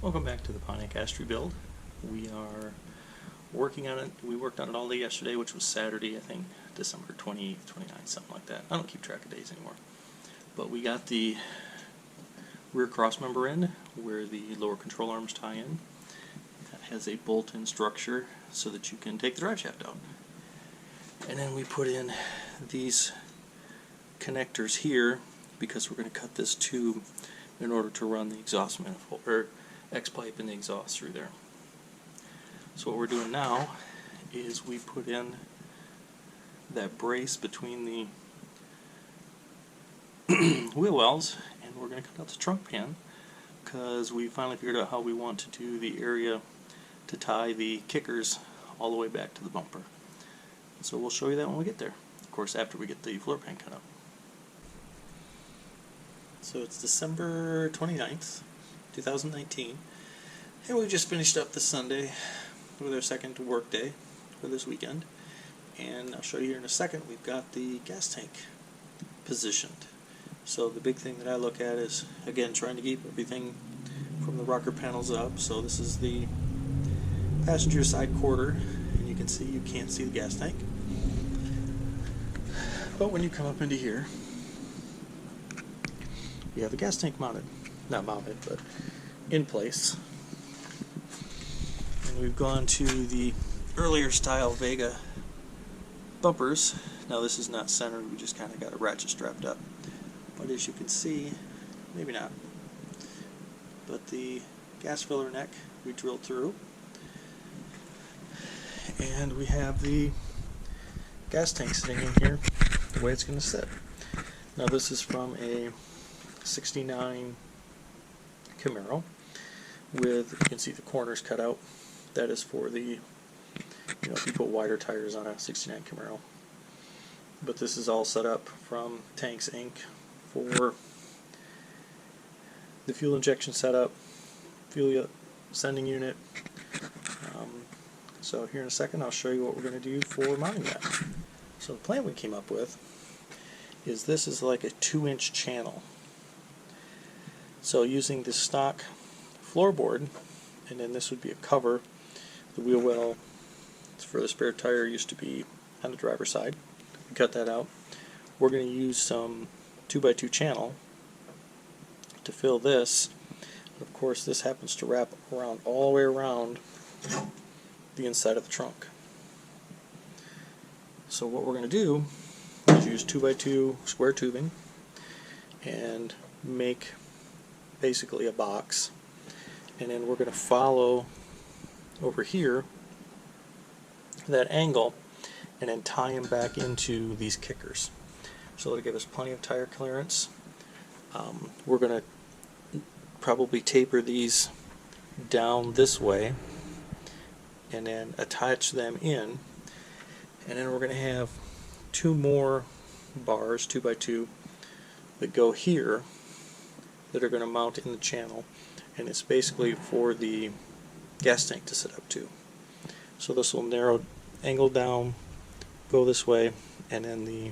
Welcome back to the Pontiac Astre build. We are working on it. We worked on it all day yesterday, which was Saturday, I think, December 20th, 29th, something like that. I don't keep track of days anymore. But we got the rear cross member in, where the lower control arms tie in. That has a bolt-in structure so that you can take the drive shaft out. And then we put in these connectors here because we're going to cut this tube in order to run the exhaust manifold, or X-pipe in the exhaust through there. So what we're doing now is we put in that brace between the wheel wells, and we're going to cut out the trunk pan because we finally figured out how we want to do the area to tie the kickers all the way back to the bumper. So we'll show you that when we get there. Of course, after we get the floor pan cut out. So it's December 29th, 2019, and we just finished up this Sunday with our second work day for this weekend. And I'll show you here in a second, we've got the gas tank positioned. So the big thing that I look at is, again, trying to keep everything from the rocker panels up. So this is the passenger side quarter, and you can see you can't see the gas tank. But when you come up into here, you have the gas tank mounted. Not mounted, but in place. And we've gone to the earlier style Vega bumpers. Now this is not centered, we just kind of got a ratchet strapped up. But as you can see, maybe not, but the gas filler neck we drilled through. And we have the gas tank sitting in here the way it's going to sit. Now this is from a 69 Camaro with, you can see the corners cut out. That is for the, if you put wider tires on a 69 Camaro. But this is all set up from Tanks Inc. for the fuel injection setup, fuel sending unit. So here in a second I'll show you what we're going to do for mounting that. So the plan we came up with is this is like a 2-inch channel. So using the stock floorboard, and then this would be a cover. The wheel well for the spare tire used to be on the driver's side. We cut that out. We're going to use some 2x2 channel to fill this. Of course, this happens to wrap around all the way around the inside of the trunk. So what we're going to do is use 2x2 square tubing and make basically a box, and then we're going to follow over here that angle and then tie them back into these kickers. So it'll give us plenty of tire clearance. We're going to probably taper these down this way and then attach them in, and then we're going to have two more bars, 2x2, that go here that are going to mount in the channel, and it's basically for the gas tank to sit up to. So this will narrow, angle down, go this way, and then the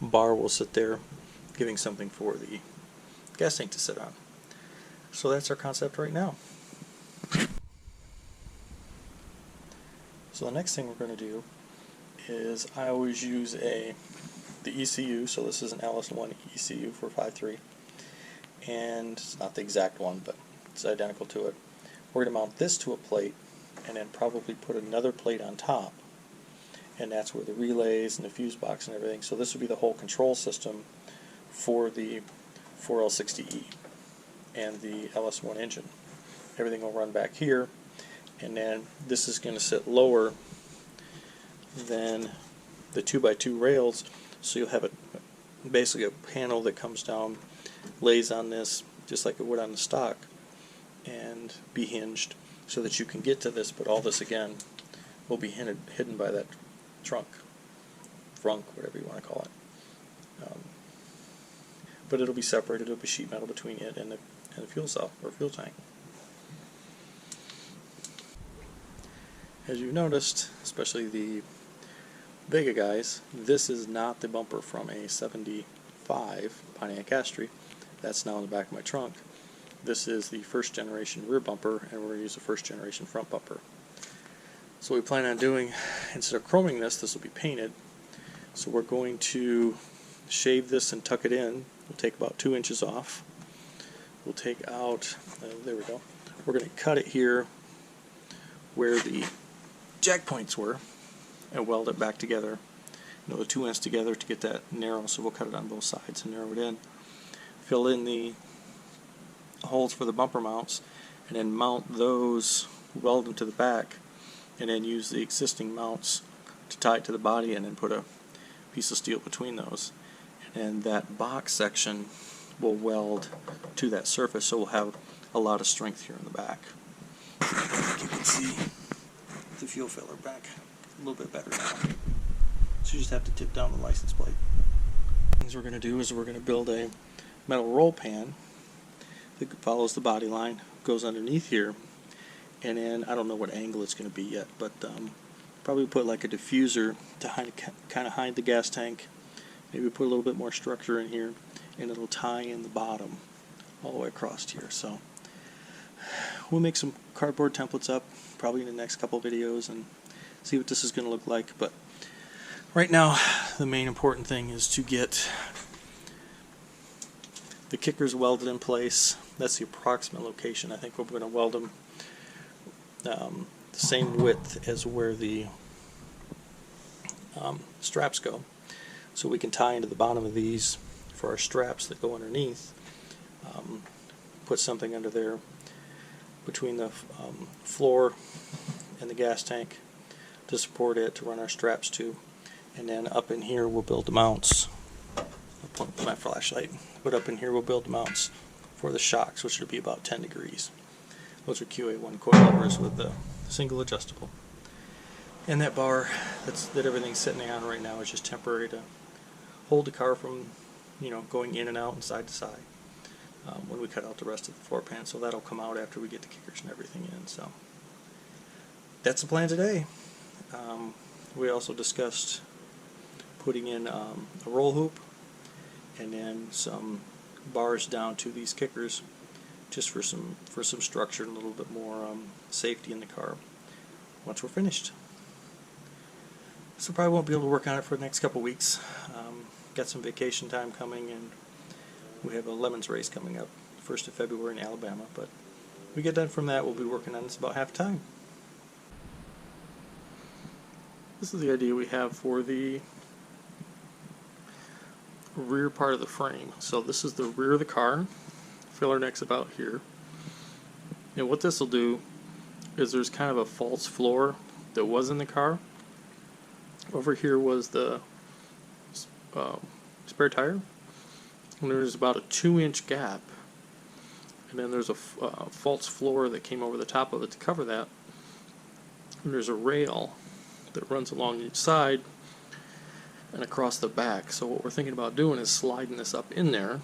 bar will sit there, giving something for the gas tank to sit on. So that's our concept right now. So the next thing we're going to do is, I always use the ECU, so this is an LS1 ECU for 5.3, and it's not the exact one, but it's identical to it. We're going to mount this to a plate and then probably put another plate on top, and that's where the relays and the fuse box and everything. So this would be the whole control system for the 4L60E and the LS1 engine. Everything will run back here, and then this is going to sit lower than the 2x2 rails, so you'll have basically a panel that comes down, lays on this just like it would on the stock, and be hinged so that you can get to this, but all this again will be hidden by that trunk, whatever you want to call it. But it'll be separated, it'll be sheet metal between it and the fuel cell, or fuel tank. As you've noticed, especially the Vega guys, this is not the bumper from a 75 Pontiac Astre. That's now in the back of my trunk. this is the first generation rear bumper, and we're going to use the first generation front bumper. So what we plan on doing, instead of chroming this will be painted. So we're going to shave this and tuck it in. We'll take about 2 inches off. We'll take out, there we go. We're going to cut it here where the jack points were and weld it back together. You know, the 2 ends together to get that narrow, so we'll cut it on both sides and narrow it in. Fill in the holes for the bumper mounts, and then mount those, weld them to the back, and then use the existing mounts to tie it to the body, and then put a piece of steel between those. And that box section will weld to that surface, so we'll have a lot of strength here in the back. You can see the fuel filler back a little bit better now. So you just have to tip down the license plate. Things we're going to do is we're going to build a metal roll pan that follows the body line, goes underneath here, and then I don't know what angle it's going to be yet, but probably put like a diffuser to kind of hide the gas tank. Maybe put a little bit more structure in here, and it'll tie in the bottom all the way across here. So we'll make some cardboard templates up probably in the next couple videos and see what this is going to look like. But right now the main important thing is to get the kickers welded in place. That's the approximate location. I think we're going to weld them the same width as where the straps go, so we can tie into the bottom of these for our straps that go underneath. Put something under there between the floor and the gas tank to support it, to run our straps to, and then up in here we'll build the mounts. I'll point my flashlight, but up in here we'll build the mounts for the shocks, which will be about 10 degrees. Those are QA1 coilovers with the single adjustable. And that bar that everything's sitting on right now is just temporary to hold the car from, going in and out and side to side when we cut out the rest of the floor pan. So that'll come out after we get the kickers and everything in. So that's the plan today. We also discussed putting in a roll hoop and then some bars down to these kickers, just for some structure and a little bit more safety in the car once we're finished. So probably won't be able to work on it for the next couple weeks. Got some vacation time coming, and we have a Lemons race coming up 1st of February in Alabama, but when we get done from that, we'll be working on this about half time. This is the idea we have for the rear part of the frame. So this is the rear of the car. Filler neck's about here. And what this will do is there's kind of a false floor that was in the car. Over here was the spare tire, and there's about a 2-inch gap, and then there's a false floor that came over the top of it to cover that, and there's a rail that runs along each side and across the back. So what we're thinking about doing is sliding this up in there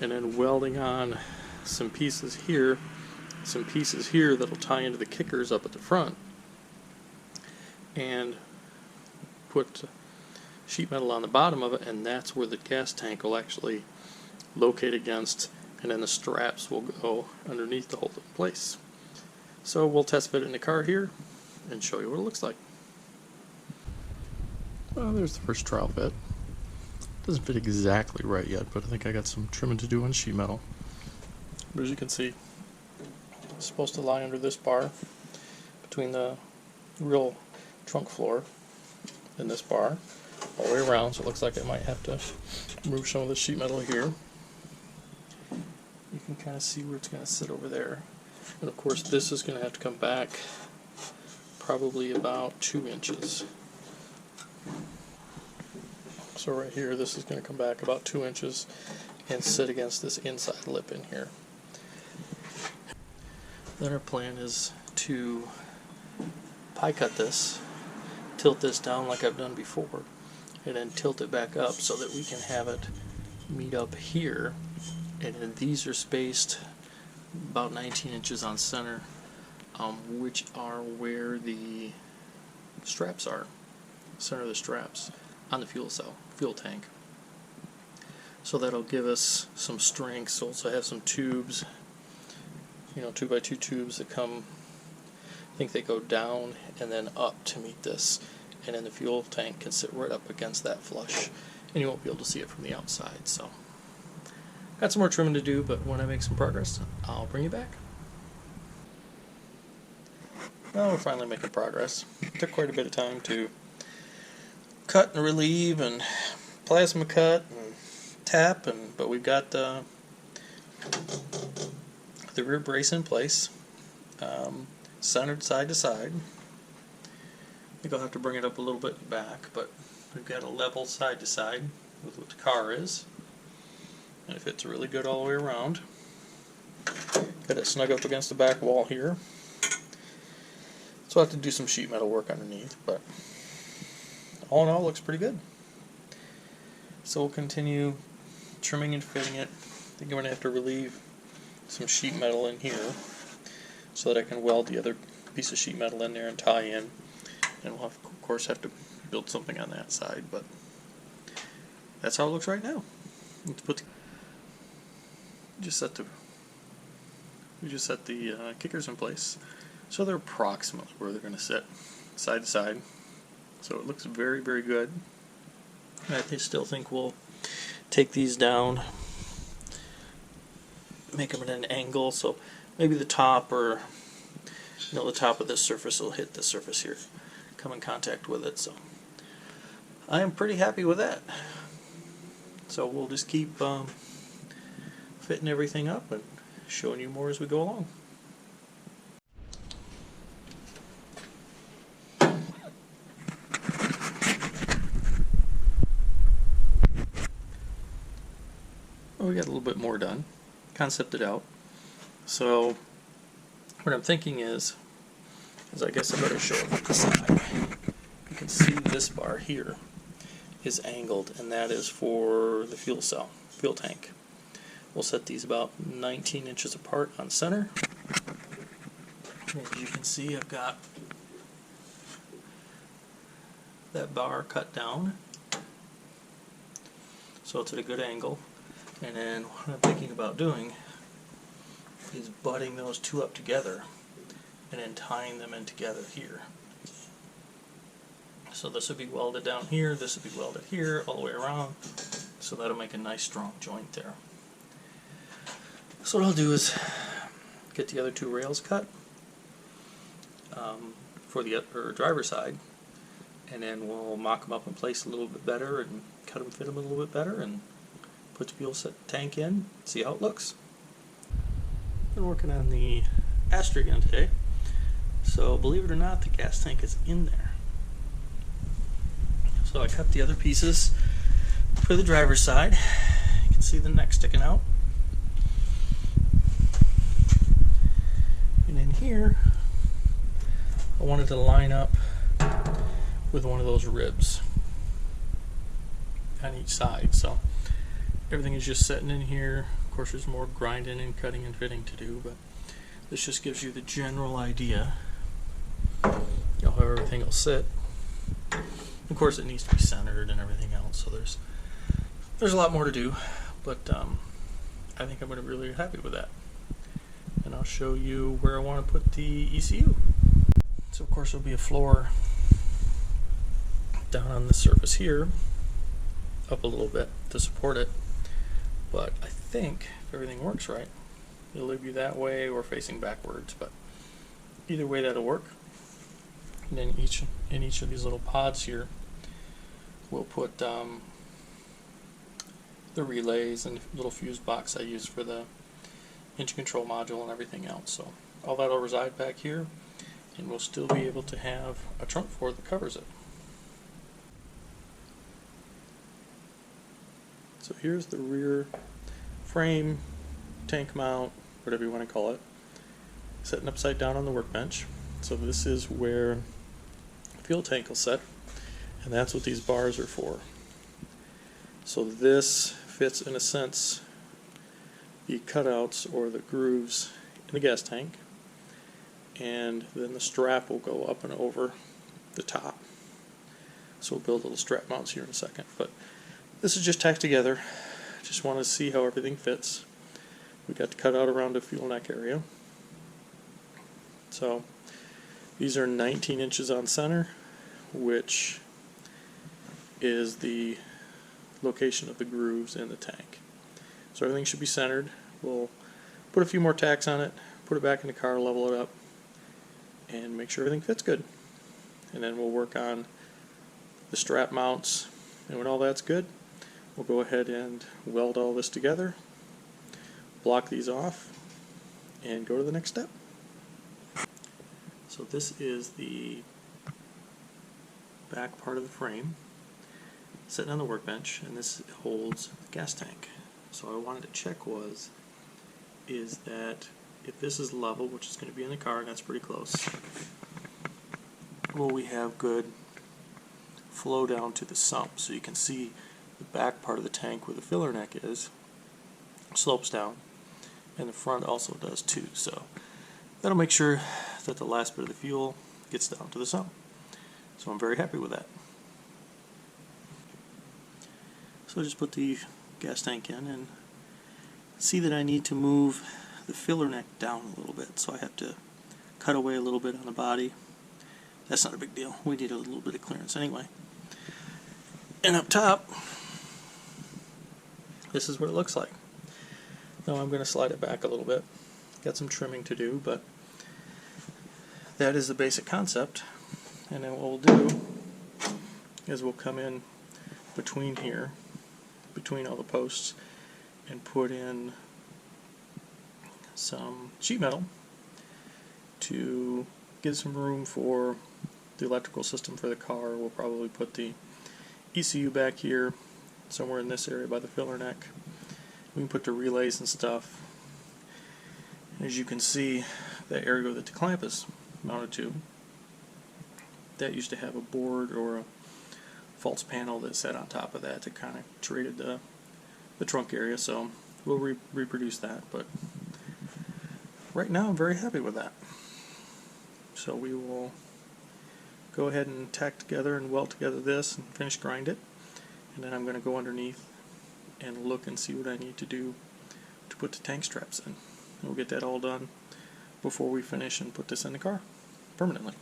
and then welding on some pieces here that'll tie into the kickers up at the front, and put sheet metal on the bottom of it, and that's where the gas tank will actually locate against, and then the straps will go underneath to hold it in place. So we'll test fit it in the car here and show you what it looks like. Well, there's the first trial fit. Doesn't fit exactly right yet, but I think I got some trimming to do on sheet metal. But as you can see, it's supposed to lie under this bar between the real trunk floor and this bar all the way around, so it looks like I might have to remove some of the sheet metal here. You can kind of see where it's going to sit over there. And of course this is going to have to come back probably about 2 inches. So right here, this is going to come back about 2 inches and sit against this inside lip in here. Then our plan is to pie cut this, tilt this down like I've done before, and then tilt it back up so that we can have it meet up here. And then these are spaced about 19 inches on center, which are where the straps are, center of the straps on the fuel tank. So that'll give us some strength. So also have some tubes, 2x2 tubes that come, I think they go down and then up to meet this, and then the fuel tank can sit right up against that flush, and you won't be able to see it from the outside. So got some more trimming to do, but when I make some progress, I'll bring you back. Well, we're finally making progress. It took quite a bit of time to cut and relieve and plasma cut and tap, but we've got the rear brace in place, centered side to side. I think I'll have to bring it up a little bit back, but we've got a level side to side with what the car is, and it fits really good all the way around. Got it snug up against the back wall here, so I'll have to do some sheet metal work underneath, but all in all, it looks pretty good. So we'll continue trimming and fitting it. I think I'm going to have to relieve some sheet metal in here so that I can weld the other piece of sheet metal in there and tie in. And we'll of course have to build something on that side, but that's how it looks right now. Let's put we just set the kickers in place, so they're approximately where they're going to sit, side to side. So it looks very, very good. I still think we'll take these down, make them at an angle, so maybe the top, or the top of this surface will hit the surface here, come in contact with it. So I am pretty happy with that. So we'll just keep fitting everything up and showing you more as we go along. Well, we got a little bit more done, concepted out. So what I'm thinking is I guess I better show it from the side. You can see this bar here is angled, and that is for the fuel tank. We'll set these about 19 inches apart on center. As you can see, I've got that bar cut down, so it's at a good angle. And then what I'm thinking about doing is butting those two up together and then tying them in together here. So this would be welded down here, this would be welded here, all the way around. So that'll make a nice strong joint there. So what I'll do is get the other two rails cut for the driver's side, and then we'll mock them up in place a little bit better and cut them, fit them a little bit better, and put the fuel tank in, see how it looks. Been working on the Astre again today, so believe it or not, the gas tank is in there. So I cut the other pieces for the driver's side. You can see the neck sticking out. And in here, I wanted to line up with one of those ribs on each side. So everything is just setting in here. Of course, there's more grinding and cutting and fitting to do, but this just gives you the general idea of how everything will sit. Of course, it needs to be centered and everything else, so there's a lot more to do, but I think I'm going to be really happy with that. And I'll show you where I want to put the ECU. So of course there'll be a floor down on the surface here, up a little bit to support it, but I think if everything works right, it'll either be that way or facing backwards, but either way that'll work. And then in each of these little pods here, we'll put the relays and little fuse box I use for the engine control module and everything else. So all that will reside back here, and we'll still be able to have a trunk floor that covers it. So here's the rear frame, tank mount, whatever you want to call it, sitting upside down on the workbench. So this is where the fuel tank will sit, and that's what these bars are for. So this fits, in a sense, the cutouts or the grooves in the gas tank, and then the strap will go up and over the top. So we'll build little strap mounts here in a second, but this is just tacked together just want to see how everything fits. We got to cut out around the fuel neck area. So these are 19 inches on center, which is the location of the grooves in the tank. So everything should be centered. We'll put a few more tacks on it, put it back in the car, level it up, and make sure everything fits good. And then we'll work on the strap mounts, and when all that's good, we'll go ahead and weld all this together, block these off, and go to the next step. So this is the back part of the frame sitting on the workbench, and this holds the gas tank. So what I wanted to check is that if this is level, which is going to be in the car, and that's pretty close, will we have good flow down to the sump. So you can see the back part of the tank where the filler neck is slopes down, and the front also does too. So that'll make sure that the last bit of the fuel gets down to the sump. So I'm very happy with that. So I just put the gas tank in and see that I need to move the filler neck down a little bit. So I have to cut away a little bit on the body. That's not a big deal. We need a little bit of clearance anyway. And up top, this is what it looks like. Now I'm going to slide it back a little bit. Got some trimming to do, but that is the basic concept. And then what we'll do is we'll come in between here, between all the posts, and put in some sheet metal to give some room for the electrical system for the car. We'll probably put the ECU back here, somewhere in this area by the filler neck. We can put the relays and stuff. As you can see, that area that the clamp is mounted to, that used to have a board or a false panel that sat on top of that to kind of treated the trunk area. So we'll reproduce that, but right now I'm very happy with that. So we will go ahead and tack together and weld together this and finish grind it, and then I'm going to go underneath and look and see what I need to do to put the tank straps in. And we'll get that all done before we finish and put this in the car permanently.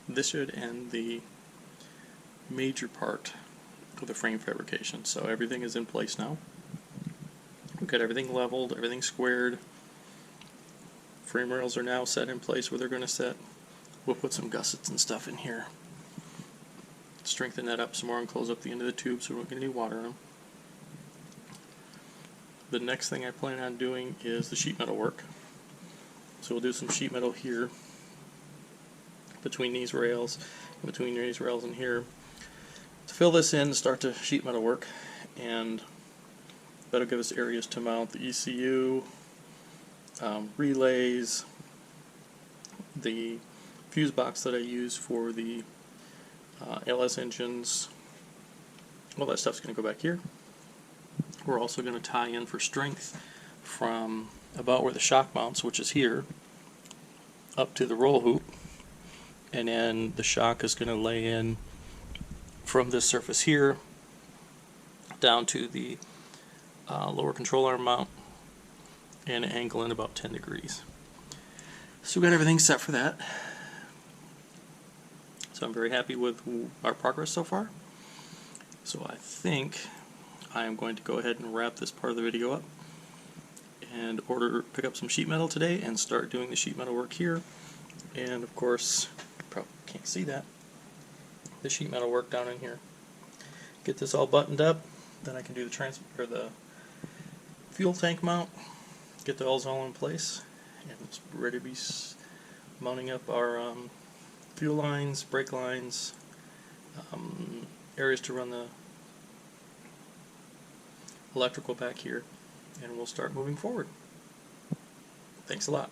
This should end the major part of the frame fabrication. So everything is in place now. We've got everything leveled, everything squared. Frame rails are now set in place where they're going to sit. We'll put some gussets and stuff in here. Strengthen that up some more and close up the end of the tube so we don't get any water in them. The next thing I plan on doing is the sheet metal work. So we'll do some sheet metal here between these rails, and here to fill this in, start the sheet metal work, and that'll give us areas to mount the ECU, relays, the fuse box that I use for the LS engines. All that stuff's going to go back here. We're also going to tie in for strength from about where the shock mounts, which is here, up to the roll hoop, and then the shock is going to lay in from this surface here down to the lower control arm mount and angle in about 10 degrees. So we got everything set for that. So I'm very happy with our progress so far. So I think I am going to go ahead and wrap this part of the video up and pick up some sheet metal today and start doing the sheet metal work here. And of course, you probably can't see that, the sheet metal work down in here. Get this all buttoned up, then I can do the fuel tank mount, get those all in place, and it's ready to be mounting up our fuel lines, brake lines, areas to run the electrical back here, and we'll start moving forward. Thanks a lot.